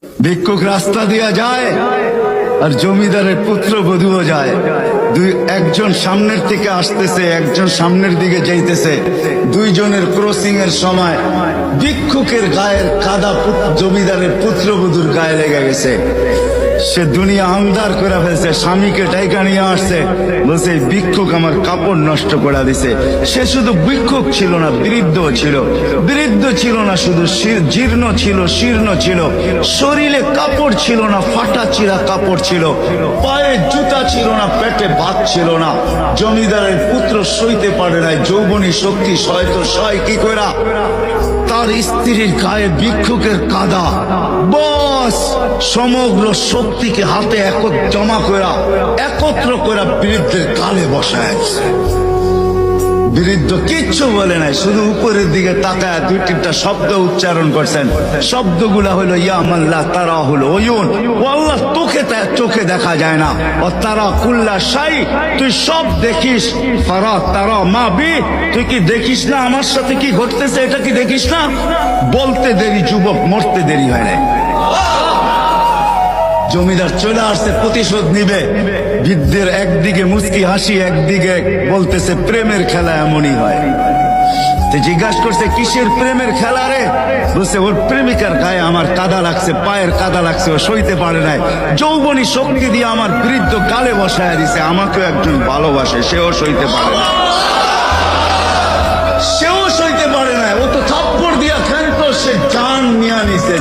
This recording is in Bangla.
ভিক্ষুক রাস্তা দিয়া যায় আর জমিদারের পুত্রবধূও যায়। একজন সামনের থেকে আসতেছে, একজন সামনের দিকে যাইতেছে। দুইজনের ক্রসিং এর সময় ভিক্ষুকের গায়ের কাদা জমিদারের পুত্রবধূর গায়ে লেগে গেছে। সে দুনিয়া আন্ধার করে ফেলছে, স্বামীকে ডাইকা নিয়ে আসছে, বলছে ভিক্ষুক আমার কাপড় নষ্ট করে দিছে। সে শুধু ভিক্ষুক ছিল না, বৃদ্ধ ছিল। বৃদ্ধ ছিল না শুধু, জীর্ণ ছিল, শীর্ণ ছিল, শরীরে কাপড় ছিল না, ফাটা চিরা কাপড় ছিল, পায়ে জুতা ছিল না, পেটে ভাত ছিল না। জমিদারের পুত্র সইতে পারে নাই, যৌবনী শক্তি সয় কি কইরা তার স্ত্রীর গায়ে ভিক্ষুকের কাদা, বস সমগ্র শক্তিকে হাতে একত্র করে বৃদ্ধের কালে বসায়। বৃদ্ধ কিচ্ছু বলে নাই, শুধু উপরের দিকে তাকায় দুই তিনটা শব্দ উচ্চারণ করছেন। শব্দগুলা হলো ইয়া মাল্লাহ তারা হলো ওয়ুন, ও আল্লাহ চোখে দেখা যায় না, ও তারা কুল্লা শাই তুই সব দেখিস, ফারা তারা মা বি তুই কি দেখিস না আমার সাথে কি ঘটতেছে, এটা কি দেখিস না? বলতে দেরি যুবক, মরতে দেরি হয় না। জমিদার চলে আসছে, প্রতিশোধ নিবে। বৃদ্ধের একদিকে মুচকি হাসি, একদিকে বলতেছে প্রেমের খেলা এমনই হয়। জিজ্ঞাসা করছে কিসের প্রেমের খেলা রে? বলছে ওর প্রেমিকার গায়ে আমার কাদা লাগছে, পায়ের কাদা লাগছে, ও সইতে পারে নাই। যৌবনী শক্তি দিয়ে আমার বৃদ্ধ গালে বসায় দিছে। আমাকেও একজন ভালোবাসে, সেও সইতে পারে না, সেও সইতে পারে না। ও তো থাপ্পড় দিয়া খেলতো, সে জান নিয়ে নিছে।